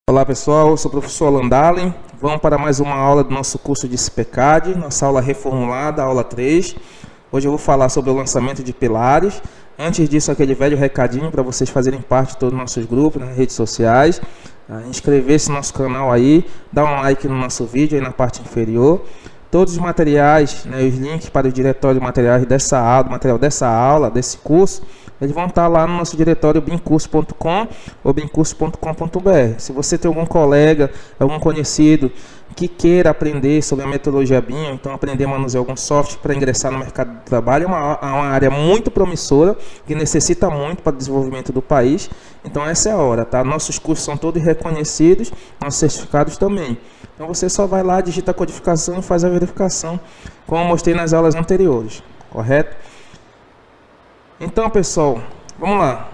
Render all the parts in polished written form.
Olá pessoal, eu sou o professor Landalen. Vamos para mais uma aula do nosso curso de CPCAD, nossa aula reformulada, aula 3. Hoje eu vou falar sobre o lançamento de pilares. Antes disso, aquele velho recadinho para vocês fazerem parte de todos os nossos grupos nas redes sociais. Inscrever-se no nosso canal aí, dar um like no nosso vídeo aí na parte inferior. Todos os materiais, os links para o diretório de materiais dessa aula, do material dessa aula, desse curso, eles vão estar lá no nosso diretório bimcurso.com ou bimcurso.com.br. Se você tem algum colega, algum conhecido que queira aprender sobre a metodologia BIM, então aprender a manusear algum software para ingressar no mercado de trabalho, é uma área muito promissora, que necessita muito para o desenvolvimento do país. Então essa é a hora, tá? Nossos cursos são todos reconhecidos, nossos certificados também. Então você só vai lá, digita a codificação e faz a verificação, como eu mostrei nas aulas anteriores, correto? Então, pessoal, vamos lá.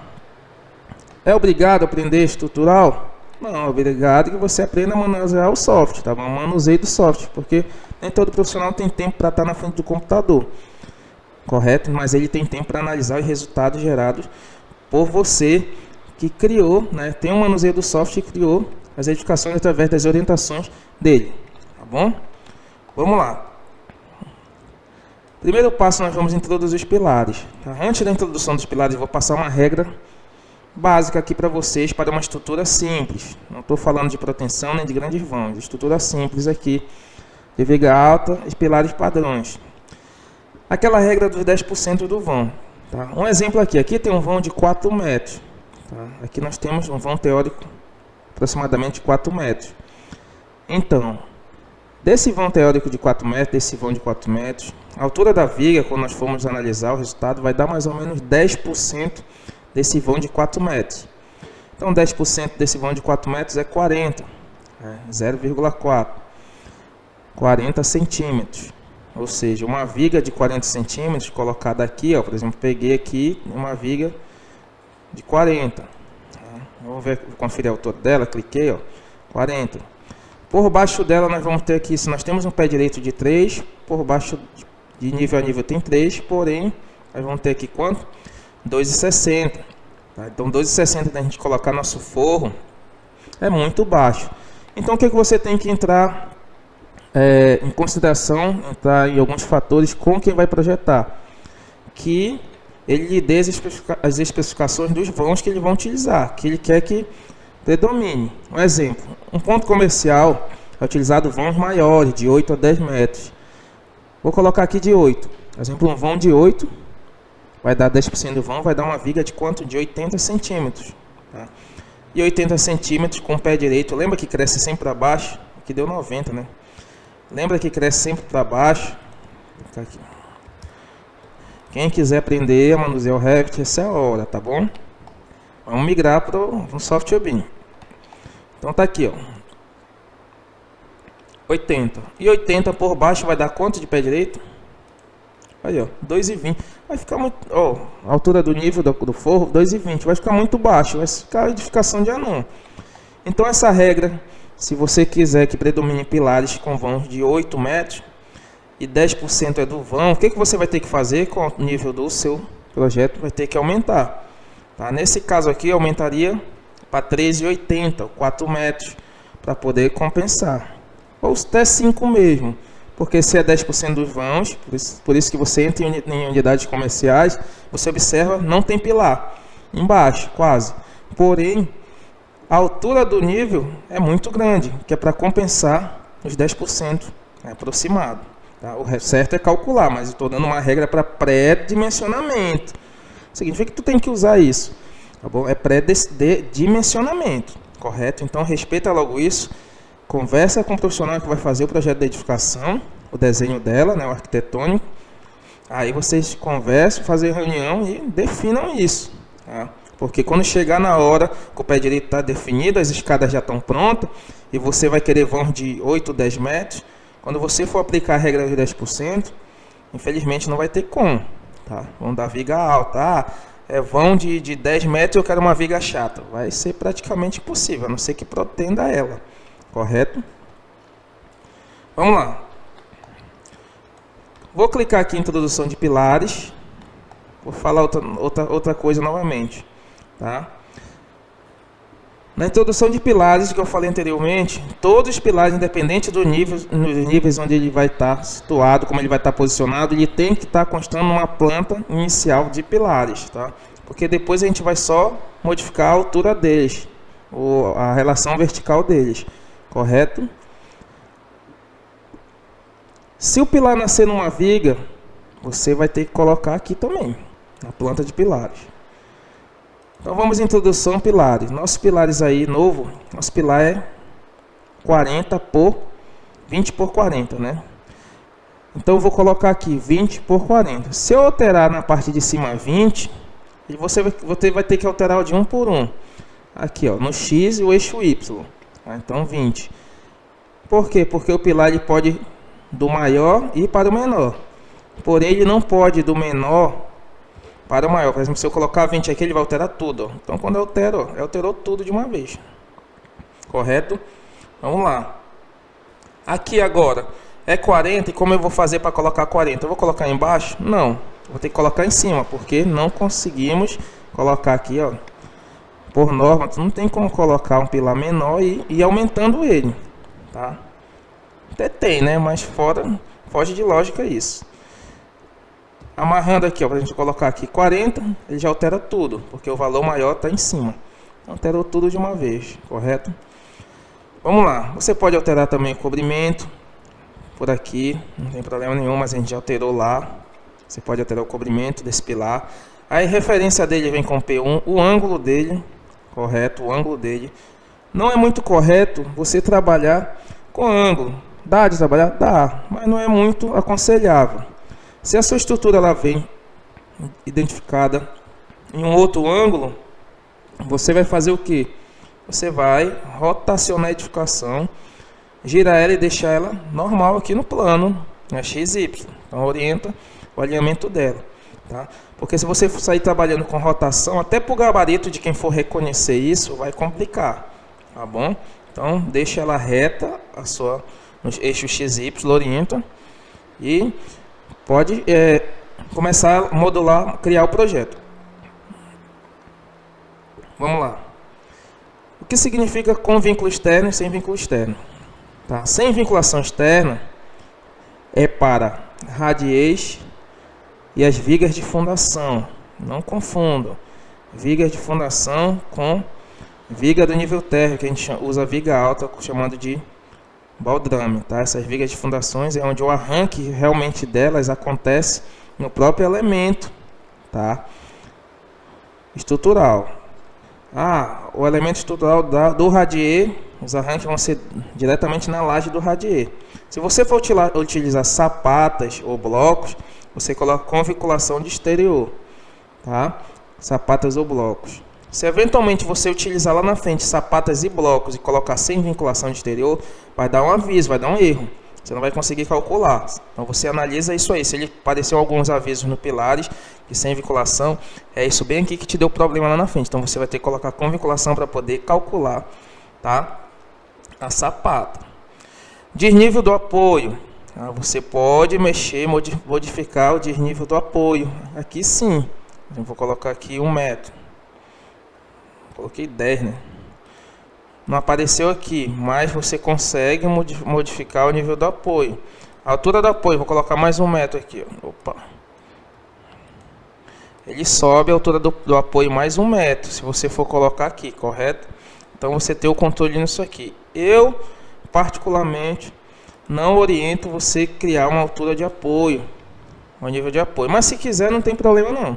É obrigado a aprender estrutural? Não, é obrigado que você aprenda a manusear o software, tá bom? Manuseio do software, porque nem todo profissional tem tempo para estar na frente do computador, correto? Mas ele tem tempo para analisar os resultados gerados por você que criou, tem um manuseio do software e criou as edificações através das orientações dele, tá bom? Vamos lá. Primeiro passo, nós vamos introduzir os pilares. Tá? Antes da introdução dos pilares, eu vou passar uma regra básica aqui para vocês, para uma estrutura simples. Não estou falando de proteção nem de grandes vãos, estrutura simples aqui, de viga alta e pilares padrões. Aquela regra dos 10% do vão. Tá? Um exemplo aqui tem um vão de 4 metros. Tá? Aqui nós temos um vão teórico aproximadamente 4 metros. Então, desse vão teórico de 4 metros, desse vão de 4 metros, a altura da viga, quando nós formos analisar o resultado, vai dar mais ou menos 10% desse vão de 4 metros. Então, 10% desse vão de 4 metros é 40, 0,4, 40 centímetros. Ou seja, uma viga de 40 centímetros colocada aqui, por exemplo, peguei aqui uma viga de 40. Vamos ver, conferir a altura dela, cliquei, 40. Por baixo dela nós vamos ter aqui, se nós temos um pé direito de 3, por baixo de nível a nível tem 3, porém, nós vamos ter aqui quanto? 2,60. Tá? Então 2,60 da gente colocar nosso forro é muito baixo. Então o que você tem que entrar em consideração, entrar em alguns fatores com quem vai projetar, que ele lhe dê as especificações dos vãos que ele vai utilizar, que ele quer que predomine. Um exemplo, um ponto comercial é utilizado vãos maiores, de 8 a 10 metros. Vou colocar aqui de 8. Por exemplo, um vão de 8 vai dar 10% do vão, vai dar uma viga de quanto? De 80 centímetros. Tá? E 80 centímetros com o pé direito, lembra que cresce sempre para baixo? Aqui deu 90, né? Lembra que cresce sempre para baixo? Tá aqui. Quem quiser aprender a manusear o Revit, essa é a hora, tá bom? Vamos migrar para o software BIM. Então tá aqui, 80. E 80 por baixo vai dar quanto de pé direito? Aí, 2,20. Vai ficar muito... a altura do nível do forro, 2,20. Vai ficar muito baixo, vai ficar a edificação de anão. Então essa regra, se você quiser que predomine pilares com vãos de 8 metros e 10% é do vão, o que você vai ter que fazer com o nível do seu projeto? Vai ter que aumentar. Tá? Nesse caso aqui, eu aumentaria para 13,80, 4 metros, para poder compensar. Ou até 5 mesmo, porque se é 10% dos vãos, por isso que você entra em unidades comerciais, você observa, não tem pilar, embaixo, quase. Porém, a altura do nível é muito grande, que é para compensar os 10% aproximado. Tá? O certo é calcular, mas eu estou dando uma regra para pré-dimensionamento. Significa que tu tem que usar isso, tá bom? É pré-dimensionamento, correto? Então respeita logo isso, conversa com o profissional que vai fazer o projeto de edificação, o desenho dela, o arquitetônico. Aí vocês conversam, fazem reunião e definam isso, tá? Porque quando chegar na hora que o pé direito está definido, as escadas já estão prontas e você vai querer vãos de 8, 10 metros, quando você for aplicar a regra dos 10%, infelizmente não vai ter como. Tá? Vão dar viga alta. Vão de 10 metros, eu quero uma viga chata. Vai ser praticamente impossível, a não ser que pretenda ela. Correto? Vamos lá. Vou clicar aqui em introdução de pilares. Vou falar outra coisa novamente. Tá? Na introdução de pilares, que eu falei anteriormente, todos os pilares, independente do nível, nos níveis onde ele vai estar situado, como ele vai estar posicionado, ele tem que estar constando uma planta inicial de pilares, tá? Porque depois a gente vai só modificar a altura deles, ou a relação vertical deles, correto? Se o pilar nascer numa viga, você vai ter que colocar aqui também, na planta de pilares. Então vamos à introdução pilares. Nossos pilares aí, novo, nosso pilar é 40 por 20 por 40, né? Então eu vou colocar aqui 20 por 40. Se eu alterar na parte de cima 20, você vai ter que alterar de um por um. Aqui, ó, no X e o eixo Y. Então 20. Por quê? Porque o pilar ele pode do maior ir para o menor. Porém, ele não pode do menor para o maior. Por exemplo, se eu colocar 20 aqui, ele vai alterar tudo. Ó. Então, quando eu altero, alterou tudo de uma vez. Correto? Vamos lá. Aqui agora é 40. E como eu vou fazer para colocar 40? Eu vou colocar embaixo? Não. Vou ter que colocar em cima, porque não conseguimos colocar aqui, ó. Por norma, não tem como colocar um pilar menor e ir aumentando ele. Tá? Até tem, né? Mas foge de lógica isso. Amarrando aqui, ó, para a gente colocar aqui 40, ele já altera tudo, porque o valor maior está em cima. Alterou tudo de uma vez, correto? Vamos lá, você pode alterar também o cobrimento, por aqui, não tem problema nenhum, mas a gente já alterou lá. Você pode alterar o cobrimento desse pilar. Aí, referência dele vem com P1, o ângulo dele, correto, o ângulo dele. Não é muito correto você trabalhar com ângulo. Dá de trabalhar? Dá, mas não é muito aconselhável. Se a sua estrutura ela vem identificada em um outro ângulo, você vai fazer o que? Você vai rotacionar a edificação, girar ela e deixar ela normal aqui no plano, né, XY. Então orienta o alinhamento dela. Tá? Porque se você sair trabalhando com rotação, até para o gabarito de quem for reconhecer isso, vai complicar. Tá bom? Então deixa ela reta, no eixo XY, orienta e pode começar a modular, criar o projeto. Vamos lá. O que significa com vínculo externo e sem vínculo externo? Tá? Sem vinculação externa é para radiez e as vigas de fundação. Não confundam. Vigas de fundação com viga do nível térreo, que a gente usa viga alta, chamando de baldrame, tá? Essas vigas de fundações é onde o arranque realmente delas acontece no próprio elemento, tá? Estrutural. O elemento estrutural do radier, os arranques vão ser diretamente na laje do radier. Se você for utilizar sapatas ou blocos, você coloca com vinculação de exterior, tá? Sapatas ou blocos. Se eventualmente você utilizar lá na frente sapatas e blocos e colocar sem vinculação de exterior, vai dar um aviso, vai dar um erro. Você não vai conseguir calcular. Então você analisa isso aí. Se ele apareceu alguns avisos no pilares e sem vinculação, é isso bem aqui que te deu problema lá na frente. Então você vai ter que colocar com vinculação para poder calcular, tá? A sapata. Desnível do apoio. Você pode mexer, modificar o desnível do apoio. Aqui sim. Eu vou colocar aqui 1 metro. Coloquei 10, né? Não apareceu aqui, mas você consegue modificar o nível do apoio. A altura do apoio, vou colocar mais 1 metro aqui. Ó. Opa. Ele sobe a altura do apoio mais 1 metro, se você for colocar aqui, correto? Então você tem o controle nisso aqui. Eu, particularmente, não oriento você criar uma altura de apoio, um nível de apoio. Mas se quiser, não tem problema não.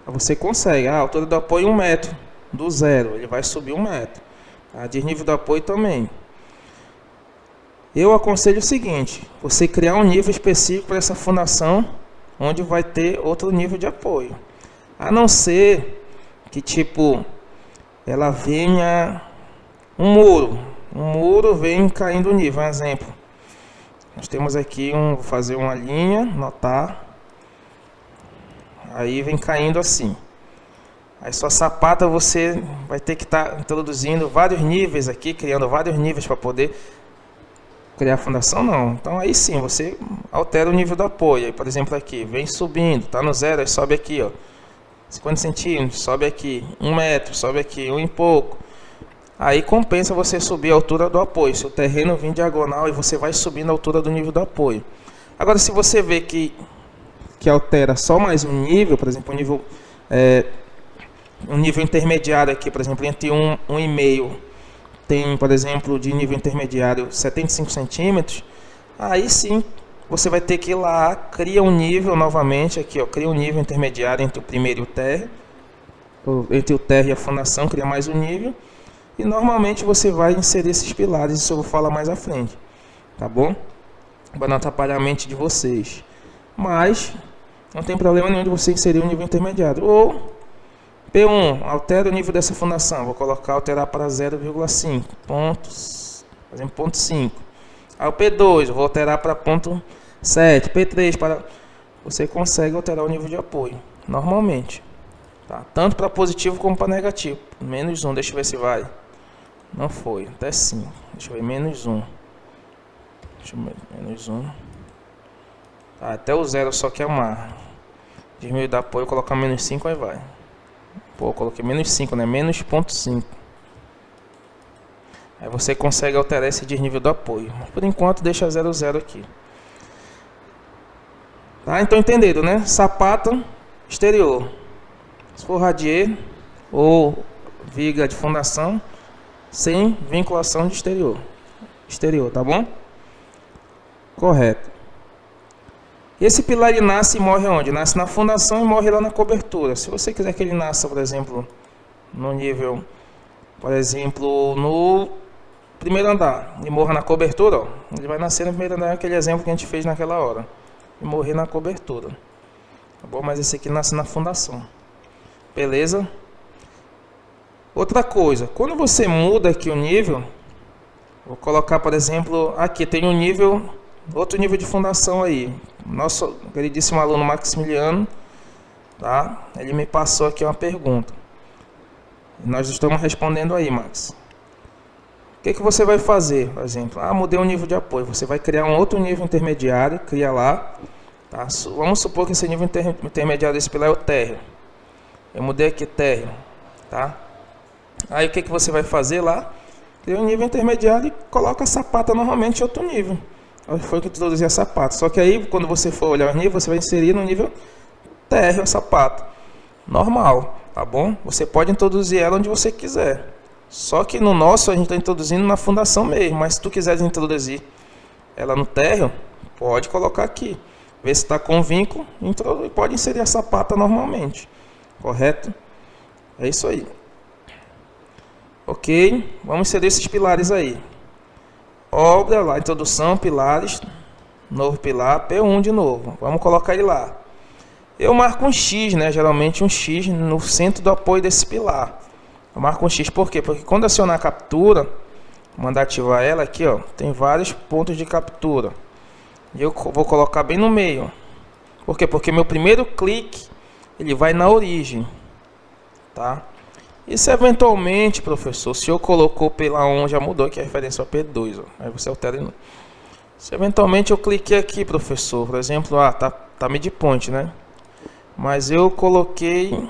Você consegue. A altura do apoio 1 metro. Do zero, ele vai subir 1 metro. A desnível do apoio também. Eu aconselho o seguinte: você criar um nível específico para essa fundação, onde vai ter outro nível de apoio. A não ser que tipo ela venha um muro vem caindo o nível. Um exemplo. Nós temos aqui vou fazer uma linha, notar. Aí vem caindo assim. Aí sua sapata você vai ter que estar introduzindo vários níveis aqui, criando vários níveis para poder criar a fundação, não. Então aí sim, você altera o nível do apoio. Aí, por exemplo, aqui, vem subindo, está no zero, aí sobe aqui, ó, 50 centímetros, sobe aqui, 1 metro, sobe aqui, 1 e pouco. aí compensa você subir a altura do apoio. Se o terreno vir diagonal, e você vai subindo a altura do nível do apoio. Agora, se você vê que altera só mais um nível, por exemplo, um nível intermediário aqui, por exemplo, entre 1,5 tem, por exemplo, de nível intermediário 75 centímetros, aí sim você vai ter que ir lá, cria um nível novamente aqui, ó, cria um nível intermediário entre o primeiro e o térreo, entre o térreo e a fundação, cria mais um nível, e normalmente você vai inserir esses pilares, isso eu vou falar mais à frente, tá bom? Para não atrapalhar a mente de vocês, mas não tem problema nenhum de você inserir um nível intermediário. Ou P1, altera o nível dessa fundação, vou alterar para 0,5 pontos, por exemplo, ponto 5. Aí o P2, vou alterar para ponto 7, P3 para... Você consegue alterar o nível de apoio, normalmente. Tá? Tanto para positivo como para negativo. Menos 1, deixa eu ver se vai. Não foi, até 5. Deixa eu ver, menos 1. Deixa eu ver, menos 1. Tá, até o 0 só que amarra. Diminuir da apoio, colocar menos 5, aí vai. Pô, eu coloquei menos 5, né? Menos 0,5. Aí você consegue alterar esse desnível do apoio. Mas por enquanto deixa 0,0 aqui. Tá? Então entenderam, né? Sapata exterior. Se for radier ou viga de fundação, sem vinculação de exterior. Exterior, tá bom? Correto. Esse pilar ele nasce e morre onde? Nasce na fundação e morre lá na cobertura. Se você quiser que ele nasça, por exemplo, no nível, por exemplo, no primeiro andar e morra na cobertura, ó, ele vai nascer no primeiro andar, aquele exemplo que a gente fez naquela hora, e morrer na cobertura. Tá bom? Mas esse aqui nasce na fundação. Beleza? Outra coisa, quando você muda aqui o nível, vou colocar, por exemplo, aqui tem um nível, outro nível de fundação aí. Nosso queridíssimo aluno Maximiliano, tá? Ele me passou aqui uma pergunta. Nós estamos respondendo aí, Max. O que você vai fazer, por exemplo? Ah, mudei o nível de apoio. Você vai criar um outro nível intermediário, cria lá. Tá? Vamos supor que esse nível intermediário desse pilar é o térreo. Eu mudei aqui térreo, tá? Aí o que você vai fazer lá? Cria um nível intermediário e coloca a sapata normalmente em outro nível. Foi que introduzir a sapata. Só que aí, quando você for olhar o nível, você vai inserir no nível térreo a sapata. Normal, tá bom? Você pode introduzir ela onde você quiser. Só que no nosso, a gente está introduzindo na fundação mesmo. Mas se tu quiser introduzir ela no térreo, pode colocar aqui. Ver se está com vínculo, pode inserir a sapata normalmente. Correto? É isso aí. Ok, vamos inserir esses pilares aí. Obra lá, introdução, pilares, novo pilar, P1 de novo. Vamos colocar ele lá. Eu marco um X, né? Geralmente um X no centro do apoio desse pilar. Eu marco um X, por quê? Porque quando acionar a captura, mandar ativar ela aqui, ó, tem vários pontos de captura. E eu vou colocar bem no meio. Por quê? Porque meu primeiro clique, ele vai na origem, tá? E se eventualmente, professor, o senhor colocou P1, já mudou aqui a referência ao P2, ó. Aí você altera. Se eventualmente eu cliquei aqui, professor, por exemplo, tá midpoint, né? Mas eu coloquei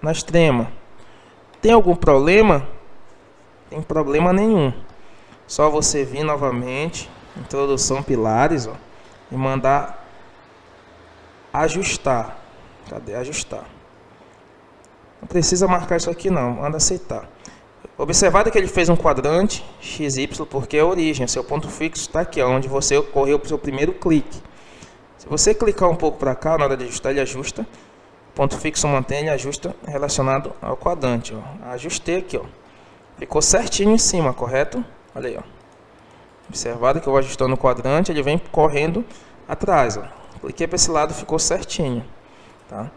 na extrema. Tem algum problema? Tem problema nenhum. Só você vir novamente, introdução pilares, ó, e mandar ajustar. Cadê ajustar? Não precisa marcar isso aqui não, manda aceitar. Observado que ele fez um quadrante XY, porque é a origem, seu ponto fixo está aqui, onde você ocorreu o seu primeiro clique. Se você clicar um pouco para cá, na hora de ajustar, ele ajusta. Ponto fixo mantém, ele ajusta relacionado ao quadrante. Ó. Ajustei aqui, ó. Ficou certinho em cima, correto? Olha aí, ó. Observado que eu vou ajustando o quadrante, ele vem correndo atrás. Ó. Cliquei para esse lado, ficou certinho. Tá?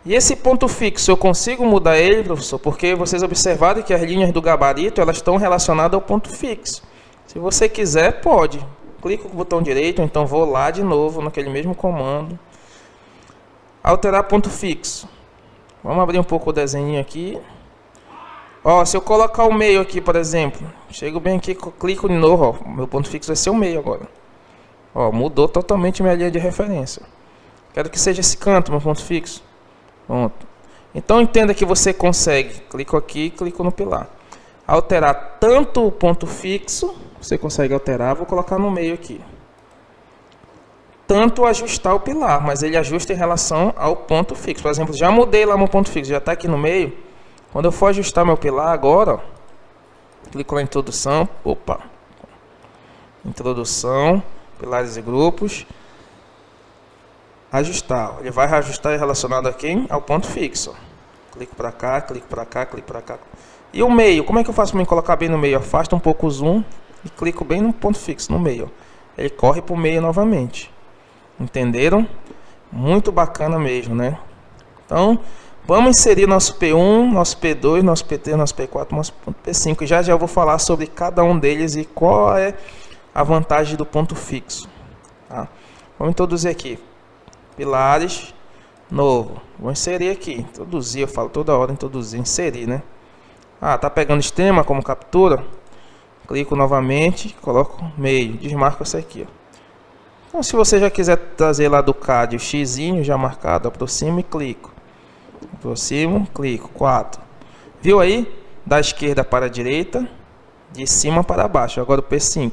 E esse ponto fixo, eu consigo mudar ele, professor? Porque vocês observaram que as linhas do gabarito, elas estão relacionadas ao ponto fixo. Se você quiser, pode. Clica com o botão direito, então vou lá de novo, naquele mesmo comando. Alterar ponto fixo. Vamos abrir um pouco o desenho aqui. Ó, se eu colocar o meio aqui, por exemplo, chego bem aqui, clico de novo, ó, meu ponto fixo vai ser o meio agora. Ó, mudou totalmente minha linha de referência. Quero que seja esse canto, meu ponto fixo. Pronto. Então entenda que você consegue, clico aqui, clico no pilar, alterar tanto o ponto fixo, você consegue alterar, vou colocar no meio aqui, tanto ajustar o pilar, mas ele ajusta em relação ao ponto fixo. Por exemplo, já mudei lá meu ponto fixo, já está aqui no meio. Quando eu for ajustar meu pilar agora, ó, clico lá em introdução, opa, introdução, pilares e grupos, ajustar, ele vai reajustar relacionado a quem? Ao ponto fixo. Clico para cá, clico para cá, clico para cá. E o meio, como é que eu faço para me colocar bem no meio? Afasta um pouco o zoom e clico bem no ponto fixo, no meio. Ele corre para o meio novamente. Entenderam? Muito bacana mesmo, né? Então, vamos inserir nosso P1, nosso P2, nosso P3, nosso P4, nosso P5. E já eu vou falar sobre cada um deles e qual é a vantagem do ponto fixo. Tá? Vamos introduzir aqui. Pilares, novo. Vou inserir aqui. Introduzir, eu falo toda hora introduzir, inserir, né? Ah, tá pegando extrema como captura? Clico novamente, coloco meio, desmarco essa aqui, ó. Então, se você já quiser trazer lá do CAD o xizinho já marcado, aproximo e clico. Aproximo, clico, 4. Viu aí? Da esquerda para a direita, de cima para baixo. Agora o P5.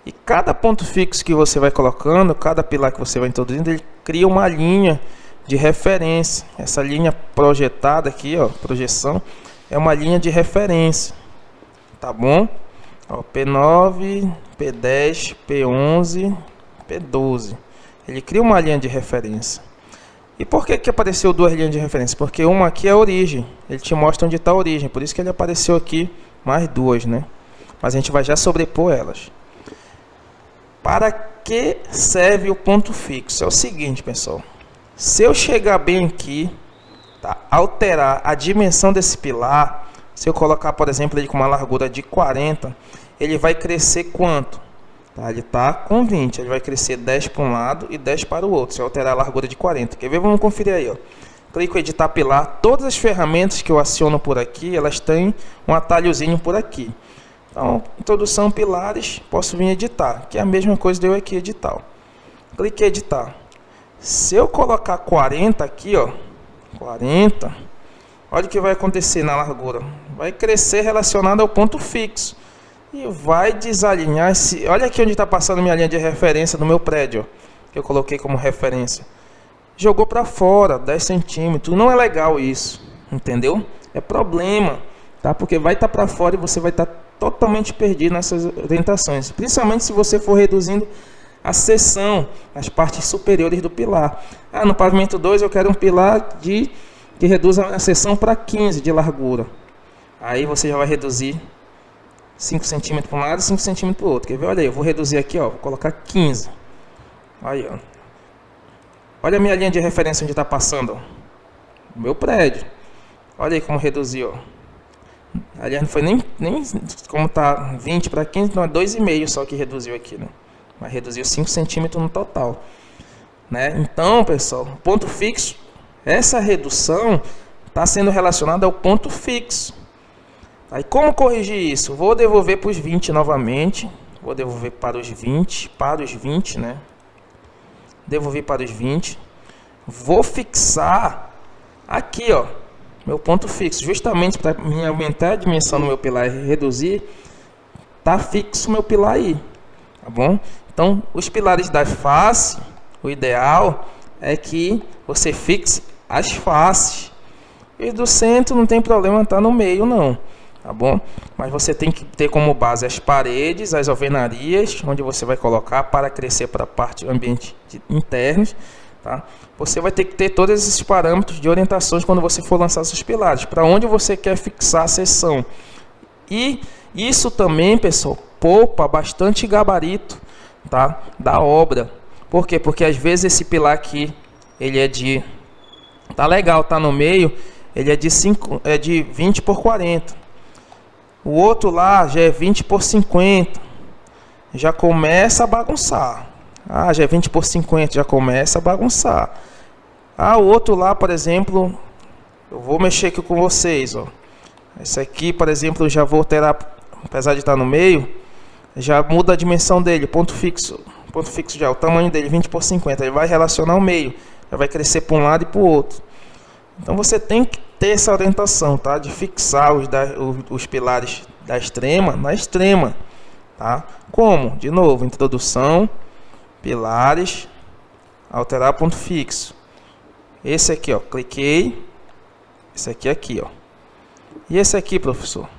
E cada ponto fixo que você vai colocando, cada pilar que você vai introduzindo, ele cria uma linha de referência. Essa linha projetada aqui, ó, projeção, é uma linha de referência. Tá bom? Ó, P9, P10, P11, P12. Ele cria uma linha de referência. E por que apareceu duas linhas de referência? Porque uma aqui é a origem. Ele te mostra onde está a origem. Por isso que ele apareceu aqui mais duas, né? Mas a gente vai já sobrepor elas. Para que serve o ponto fixo? É o seguinte, pessoal. Se eu chegar bem aqui, tá, alterar a dimensão desse pilar, se eu colocar, por exemplo, ele com uma largura de 40, ele vai crescer quanto? Tá, ele está com 20, ele vai crescer 10 para um lado e 10 para o outro, se eu alterar a largura de 40. Quer ver? Vamos conferir aí, ó. Clico em editar pilar. Todas as ferramentas que eu aciono por aqui, elas têm um atalhozinho por aqui. Então, introdução, pilares, posso vir editar, que é a mesma coisa de eu aqui editar. Ó. Clique em editar. Se eu colocar 40 aqui, ó, 40, olha o que vai acontecer na largura. Vai crescer relacionado ao ponto fixo. E vai desalinhar esse... Olha aqui onde está passando minha linha de referência do meu prédio, ó, que eu coloquei como referência. Jogou para fora, 10 centímetros. Não é legal isso, entendeu? É problema, tá? Porque vai estar para fora e você vai estar totalmente perdido nessas orientações. Principalmente se você for reduzindo a seção, as partes superiores do pilar. Ah, no pavimento 2 eu quero um pilar que reduza a seção para 15 de largura. Aí você já vai reduzir 5 centímetros para um lado e 5 centímetros para o outro. Quer ver? Olha aí, eu vou reduzir aqui, ó, vou colocar 15. Aí, ó. Olha a minha linha de referência onde está passando, ó. O meu prédio. Olha aí como reduziu, ó. Aliás, não foi nem como tá 20 para 15, não, é 2,5 só que reduziu aqui, né? Mas reduziu 5 centímetros no total, né? Então, pessoal, ponto fixo, essa redução está sendo relacionada ao ponto fixo. Aí, como corrigir isso? Vou devolver para os 20 novamente. Vou devolver para os 20, né? Devolver para os 20. Vou fixar aqui, ó, meu ponto fixo, justamente para me aumentar a dimensão do meu pilar e reduzir, tá fixo meu pilar aí, tá bom? Então, os pilares da face, o ideal é que você fixe as faces. E do centro não tem problema estar no meio, não, tá bom? Mas você tem que ter como base as paredes, as alvenarias, onde você vai colocar para crescer para a parte do ambiente internos, tá? Você vai ter que ter todos esses parâmetros de orientações quando você for lançar seus pilares, para onde você quer fixar a seção. E isso também, pessoal, poupa bastante gabarito, tá, da obra. Por quê? Porque às vezes esse pilar aqui, ele é de... Tá legal, tá no meio, ele é de 20 por 40. O outro lá já é 20 por 50. Já começa a bagunçar. Ah, já é 20 por 50, já começa a bagunçar. Ah, o outro lá, por exemplo, eu vou mexer aqui com vocês, ó. Esse aqui, por exemplo, eu já vou alterar, apesar de estar no meio, já muda a dimensão dele, ponto fixo já, o tamanho dele, 20 por 50, ele vai relacionar o meio, já vai crescer para um lado e para o outro. Então você tem que ter essa orientação, tá? De fixar os pilares da extrema na extrema, tá? Como? De novo, introdução, pilares, alterar ponto fixo. Esse aqui, ó, cliquei. Esse aqui, ó. E esse aqui, professor?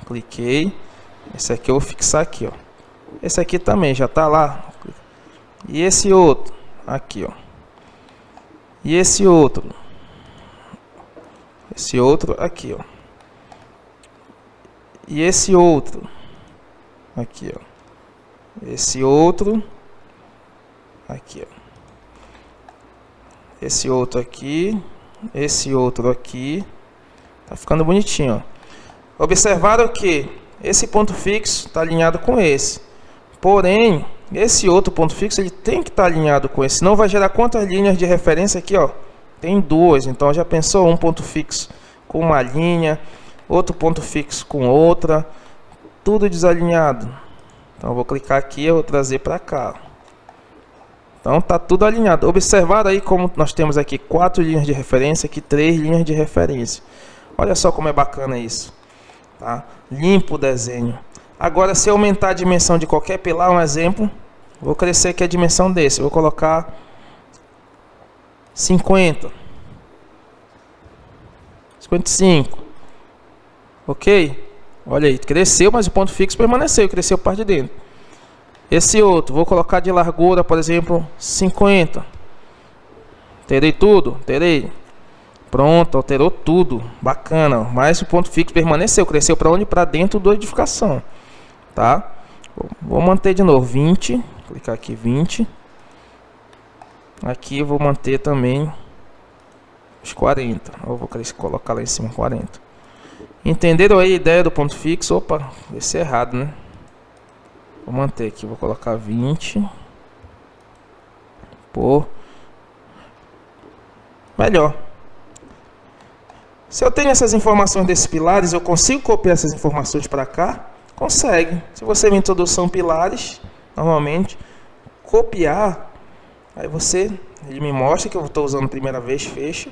Cliquei. Esse aqui eu vou fixar aqui, ó. Esse aqui também já tá lá. E esse outro aqui, ó. E esse outro. Esse outro aqui, ó. E esse outro aqui, ó. Esse outro aqui, ó. Esse outro aqui, esse outro aqui. Tá ficando bonitinho, ó. Observaram que esse ponto fixo está alinhado com esse. Porém, esse outro ponto fixo ele tem que estar alinhado com esse. Senão vai gerar quantas linhas de referência aqui, ó? Tem duas. Então já pensou um ponto fixo com uma linha, outro ponto fixo com outra, tudo desalinhado. Então eu vou clicar aqui e vou trazer para cá. Então tá tudo alinhado. Observaram aí como nós temos aqui 4 linhas de referência, aqui 3 linhas de referência. Olha só como é bacana isso, tá? Limpo o desenho. Agora, se eu aumentar a dimensão de qualquer pilar, um exemplo, vou crescer aqui a dimensão desse. Eu vou colocar 50, 55, ok? Olha aí, cresceu, mas o ponto fixo permaneceu, cresceu parte de dentro. Esse outro, vou colocar de largura, por exemplo, 50. Terei tudo? Terei. Pronto, alterou tudo. Bacana. Mas o ponto fixo permaneceu. Cresceu para onde? Para dentro da edificação. Tá? Vou manter de novo 20. Clicar aqui 20. Aqui eu vou manter também os 40. Eu vou colocar lá em cima 40. Entenderam aí a ideia do ponto fixo? Opa, esse é errado, né? Vou manter aqui, vou colocar 20 por melhor. Se eu tenho essas informações desses pilares, eu consigo copiar essas informações para cá? Consegue. Se você me introdução pilares, normalmente, copiar, aí ele me mostra que eu estou usando a primeira vez, fecha.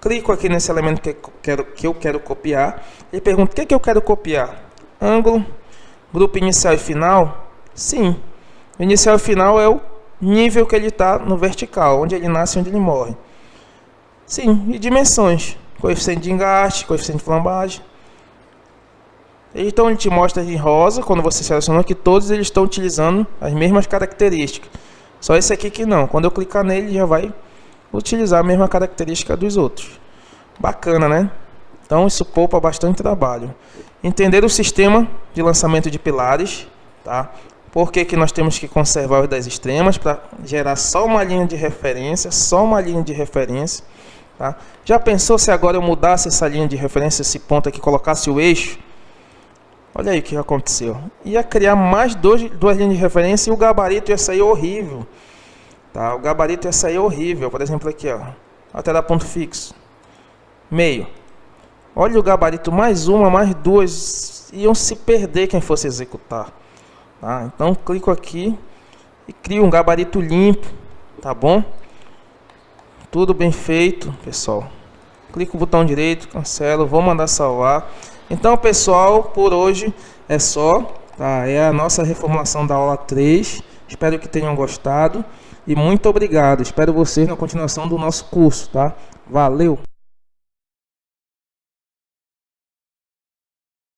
Clico aqui nesse elemento que eu quero copiar. Ele pergunta, o que eu quero copiar? Ângulo. Grupo inicial e final? Sim. O inicial e final é o nível que ele está no vertical, onde ele nasce e onde ele morre. Sim. E dimensões? Coeficiente de engaste, coeficiente de flambagem. Então ele te mostra em rosa, quando você selecionou, que todos eles estão utilizando as mesmas características. Só esse aqui que não. Quando eu clicar nele, já vai utilizar a mesma característica dos outros. Bacana, né? Então isso poupa bastante trabalho. Entender o sistema de lançamento de pilares, tá? Por que nós temos que conservar os das extremas? Para gerar só uma linha de referência, tá? Já pensou se agora eu mudasse essa linha de referência, esse ponto aqui, colocasse o eixo? Olha aí o que aconteceu. Ia criar mais duas linhas de referência e o gabarito ia sair horrível, tá? O gabarito ia sair horrível. Por exemplo aqui, ó, alterar ponto fixo, meio. Olha o gabarito, mais uma, mais duas, iam se perder quem fosse executar. Tá? Então clico aqui e crio um gabarito limpo, tá bom? Tudo bem feito, pessoal. Clico no botão direito, cancelo, vou mandar salvar. Então, pessoal, por hoje é só, tá? É a nossa reformulação da aula 3. Espero que tenham gostado e muito obrigado. Espero vocês na continuação do nosso curso, tá? Valeu!